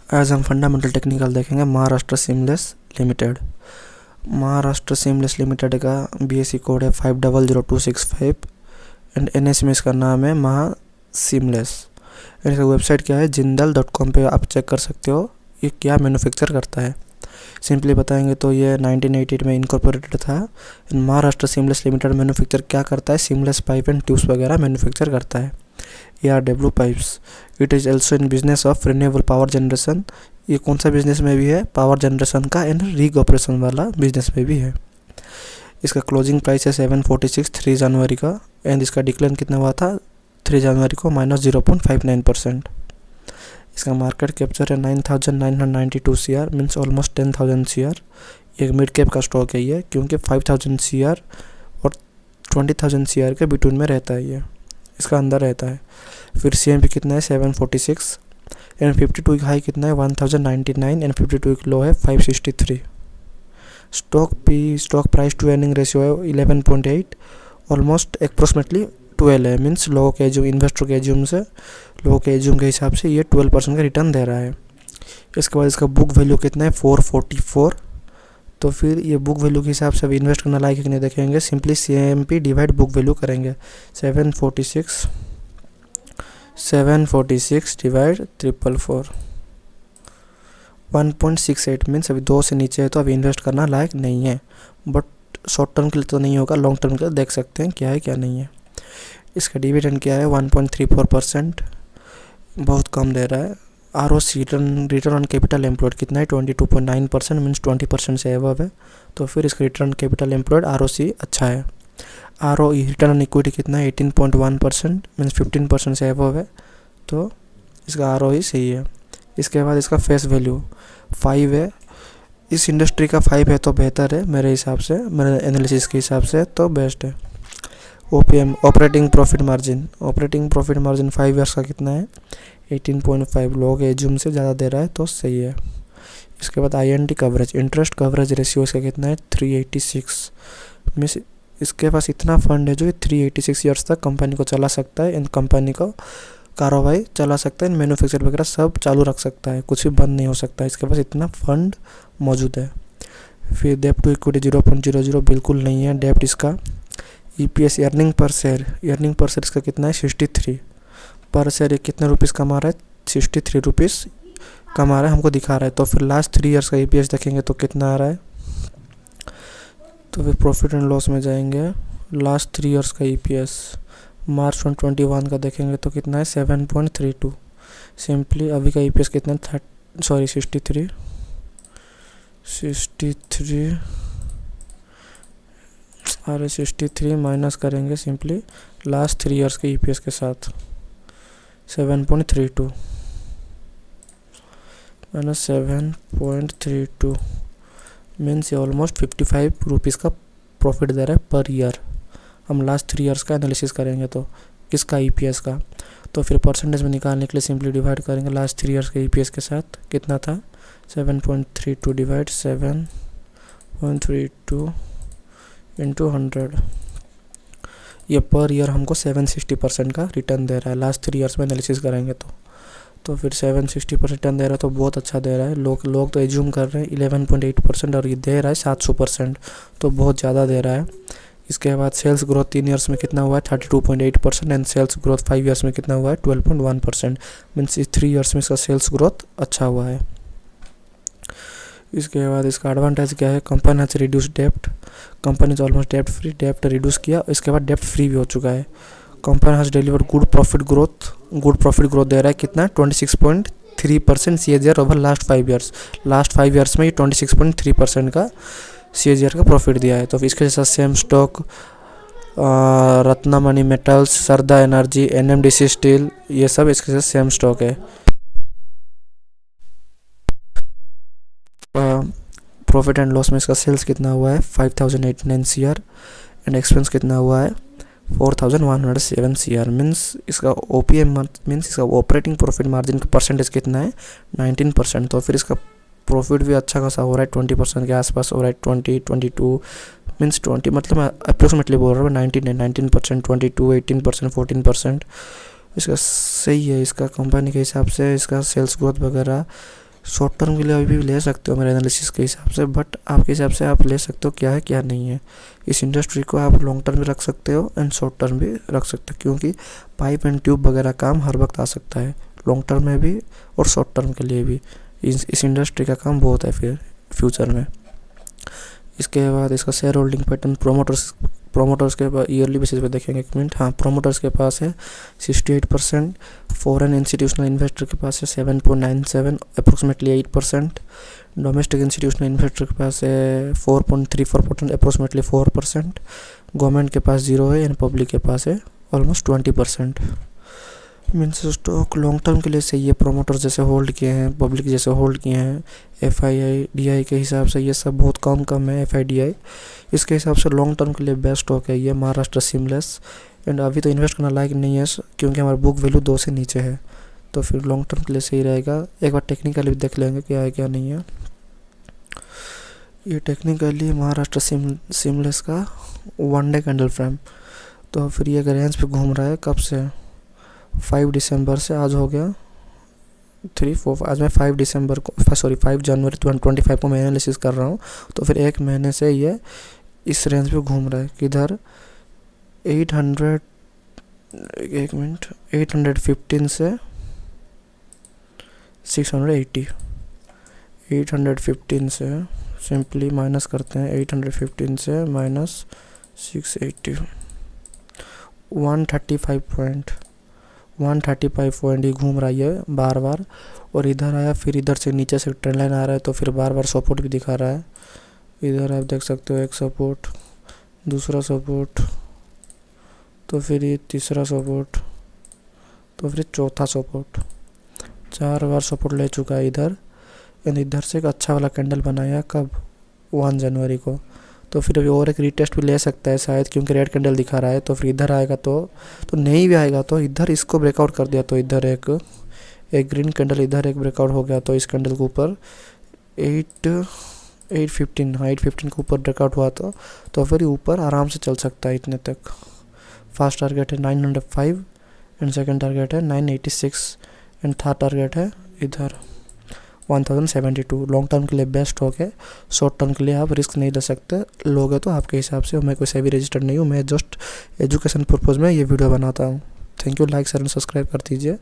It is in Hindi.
आज हम फंडामेंटल टेक्निकल देखेंगे Maharashtra seamless limited. Maharashtra seamless limited का बीएसई कोड है 500265 एंड एनएस में इसका नाम है महा सीमलेस। इसका वेबसाइट क्या है, jindal.com पे आप चेक कर सकते हो ये क्या मैन्युफैक्चर करता है। सिंपली बताएंगे तो ये 1988 में इनकॉर्पोरेटेड था। महाराष्ट्र सीमलेस लिमिटेड मैन्युफैक्चर क्या करता है, सीमलेस पाइप एंड ट्यूब्स वगैरह मैन्युफैक्चर करता है। ARW pipes. It is also in business of renewable power generation. ये कौन सा बिजनेस में भी है, पावर जनरेशन का एंड रिग ऑपरेशन वाला बिजनेस में भी है। इसका क्लोजिंग प्राइस है 746 3 जनवरी का एंड इसका डिक्लाइन कितना हुआ था 3 जनवरी को -0.59%। इसका मार्केट कैप्चर है 9,992 CR मीन्स ऑलमोस्ट 10,000 CR। एक मिड कैप का स्टॉक है ये, क्योंकि 5,000 CR और 20,000 CR के बिटवीन में रहता है, ये इसका अंदर रहता है। फिर CMP कितना है 746 एंड 52 हाई कितना है 1099 एंड 52 लो है 563। Stock price to earning ratio है 11.8, ऑलमोस्ट अप्रोक्सीमेटली 12 है। मीन्स लोगों के एज्यूम, इन्वेस्टर के एज्यूम से, लोगों के एज्यूम के हिसाब से ये 12% का रिटर्न दे रहा है। इसके बाद इसका बुक वैल्यू कितना है 444। तो फिर ये बुक वैल्यू के हिसाब से अब इन्वेस्ट करना लायक नहीं देखेंगे, simply CMP divide book value करेंगे। 746 डिवाइड 444 1.68 मीन्स अभी 2 से नीचे है तो अभी इन्वेस्ट करना लायक नहीं है, बट शॉर्ट टर्म के लिए तो नहीं होगा, लॉन्ग टर्म के लिए देख सकते हैं क्या है क्या नहीं है। इसका डिविडेंड क्या है 1.34%, बहुत कम दे रहा है। ROC return on capital employed कितना है 22.9% मीन्स 20% से एबव है, तो फिर इसका रिटर्न कैपिटल एम्प्लॉयड ROC अच्छा है। ROE रिटर्न ऑन इक्विटी कितना है 18.1% मीन्स 15% से एबव है, तो इसका ROE सही है। इसके बाद इसका फेस वैल्यू 5 है। इस इंडस्ट्री का 5 है तो बेहतर है मेरे हिसाब से, मेरे एनालिसिस के हिसाब से तो बेस्ट है। OPM operating profit margin 5 years का कितना है 18.5, लोग एज्यूम से ज़्यादा दे रहा है तो सही है। इसके बाद INT coverage, interest coverage ratio इसका कितना है 386। मीन्स इसके पास इतना फंड है जो 386 ईयर्स तक कंपनी को चला सकता है, इन कंपनी को कारोबार चला सकता है, मैन्युफैक्चर वगैरह सब चालू रख सकता है, कुछ भी बंद नहीं हो सकता, इसके पास इतना फंड मौजूद है। फिर डेप्ट टू इक्विटी 0.00 बिल्कुल नहीं है डेप्ट इसका। EPS अर्निंग पर शेयर इसका कितना है 63 पर शेयर। कितने रुपीज़ कमा रहा है 63 रुपीज़ कमा रहा है, हमको दिखा रहा है। तो फिर लास्ट 3 ईयर्स का EPS देखेंगे तो कितना आ रहा है, तो फिर प्रॉफिट एंड लॉस में जाएंगे। लास्ट 3 ईयर्स का EPS मार्च 2021 का देखेंगे तो कितना है 7.32। सिंपली अभी का EPS कितना है 63 63 माइनस करेंगे सिंपली लास्ट 3 ईयर्स के EPS के साथ 7.32 माइनस 7.32 मीन्स ये ऑलमोस्ट 55 रुपीज़ का प्रॉफिट दे रहा है पर ईयर। हम लास्ट 3 ईयर्स का एनालिसिस करेंगे तो किसका EPS का, तो फिर परसेंटेज में निकालने के लिए सिंपली डिवाइड करेंगे लास्ट 3 ईयर्स के EPS के साथ। कितना था 7.32 डिवाइड 7.32 इंटू 100, ये पर ईयर हमको 760% का रिटर्न दे रहा है लास्ट 3 ईयर्स में एनालिसिस करेंगे तो फिर 760% रिटर्न दे रहा है तो बहुत अच्छा दे रहा है। लोग तो एज्यूम कर रहे हैं 11.8% और ये दे रहा है 700%, तो बहुत ज़्यादा दे रहा है। इसके बाद सेल्स ग्रोथ 3 ईयर्स में कितना हुआ है 32.8% एंड सेल्स ग्रोथ 5 ईयर्स में कितना हुआ है 12.1%। मीन्स इस 3 ईयर्स में इसका सेल्स ग्रोथ अच्छा हुआ है। इसके बाद इसका एडवांटेज क्या है, कंपनी हैज रिड्यूस डेप्ट, कंपनी इज ऑलमोस्ट डेप्ट फ्री, डेप्ट रिड्यूस किया, इसके बाद डेप्ट फ्री भी हो चुका है। Company has deliver good profit growth दे रहा है कितना 26.3% CAGR over last 5 years. Last 5 years में ये 26.3% का CAGR का प्रॉफिट दिया है। तो इसके साथ सेम स्टॉक रत्नमणि मेटल्स, सरदा एनर्जी, NMDC स्टील, ये सब इसके साथ सेम स्टॉक है। प्रॉफिट एंड लॉस में इसका सेल्स कितना हुआ है 5,089 CR एंड एक्सपेंस कितना हुआ है 4,107 CR। मीन्स इसका OPM मीन्स इसका ऑपरेटिंग प्रॉफिट मार्जिन का परसेंटेज कितना है 19%। तो फिर इसका प्रॉफिट भी अच्छा खासा हो रहा है 20% के आसपास हो रहा है 22 मीन्स 20 मतलब अप्रोक्सीमेटली बोल रहा हूँ 19%, 22, 18%, 14% इसका सही है। इसका कंपनी के हिसाब से इसका सेल्स ग्रोथ वगैरह शॉर्ट टर्म के लिए अभी भी ले सकते हो मेरे एनालिसिस के हिसाब से, बट आपके हिसाब से आप ले सकते हो क्या है क्या नहीं है। इस इंडस्ट्री को आप लॉन्ग टर्म भी रख सकते हो एंड शॉर्ट टर्म भी रख सकते हो, क्योंकि पाइप एंड ट्यूब वगैरह काम हर वक्त आ सकता है, लॉन्ग टर्म में भी और शॉर्ट टर्म के लिए भी। इस इंडस्ट्री का काम बहुत है फिर फ्यूचर में। इसके बाद इसका शेयर होल्डिंग पैटर्न, प्रोमोटर्स के पास ईयरली बेसिस पे देखेंगे, एक मिनट। हाँ, प्रोमोटर्स के पास है 68%, फॉरेन इंस्टीट्यूशनल इन्वेस्टर के पास है 7.97, अप्रोक्सीमेटली 8%, डोमेस्टिक इंस्टीट्यूशनल इन्वेस्टर के पास है 4.34%, अप्रोक्सीमेटली 4%, गवर्नमेंट के पास 0 है एंड पब्लिक के पास है almost 20%। Means stock long term के लिए सही है, प्रोमोटर्स जैसे होल्ड किए हैं, पब्लिक जैसे होल्ड किए हैं। FII DI के हिसाब से ये सब बहुत कम है। FIDI इसके हिसाब से लॉन्ग टर्म के लिए बेस्ट स्टॉक है ये, महाराष्ट्र सीमलेस। एंड अभी तो इन्वेस्ट करना लायक नहीं है क्योंकि हमारा बुक वैल्यू 2 से नीचे है, तो फिर लॉन्ग टर्म के लिए सही रहेगा। एक बार टेक्निकली भी देख लेंगे क्या है क्या नहीं है। ये टेक्निकली महाराष्ट्र सीमलेस का 1 डे कैंडल फ्रेम, तो फिर ये रेंज पे घूम रहा है कब से, 5 दिसंबर से। आज हो गया 3, 4, आज मैं 5 दिसंबर को 5 जनवरी 2025 को मैं एनालिसिस कर रहा हूँ, तो फिर एक महीने से ये इस रेंज पे घूम रहा है। किधर 800, एक मिनट, 815 से 680, 815 से सिंपली माइनस करते हैं, 815 से माइनस 680, 135 पॉइंट ही घूम रहा है बार बार, और इधर आया, फिर इधर से नीचे से ट्रेंड लाइन आ रहा है, तो फिर बार बार सपोर्ट भी दिखा रहा है। इधर आप देख सकते हो एक सपोर्ट, दूसरा सपोर्ट, तो फिर ये तीसरा सपोर्ट, तो फिर चौथा सपोर्ट, 4 बार सपोर्ट ले चुका है इधर। एंड इधर से एक अच्छा वाला कैंडल बनाया कब, 1 जनवरी को, तो फिर अभी और एक रीटेस्ट भी ले सकता है शायद, क्योंकि रेड कैंडल दिखा रहा है। तो फिर इधर आएगा तो नहीं भी आएगा तो इधर इसको ब्रेकआउट कर दिया, तो इधर एक ग्रीन कैंडल, इधर एक ब्रेकआउट हो गया, तो इस कैंडल के ऊपर 815 के ऊपर ब्रेकआउट हुआ तो फिर ऊपर आराम से चल सकता है इतने तक। फर्स्ट टारगेट है 905 एंड सेकंड टारगेट है 986 एंड थर्ड टारगेट है इधर 1072। लॉन्ग टर्म के लिए बेस्ट हो गए, शॉर्ट टर्म के लिए आप रिस्क नहीं ले सकते, लोगे तो आपके हिसाब से। मैं कोई सेबी रजिस्टर्ड नहीं हूँ, मैं जस्ट एजुकेशन पर्पज़ में ये वीडियो बनाता हूँ। Thank you, like share and subscribe कर दीजिए।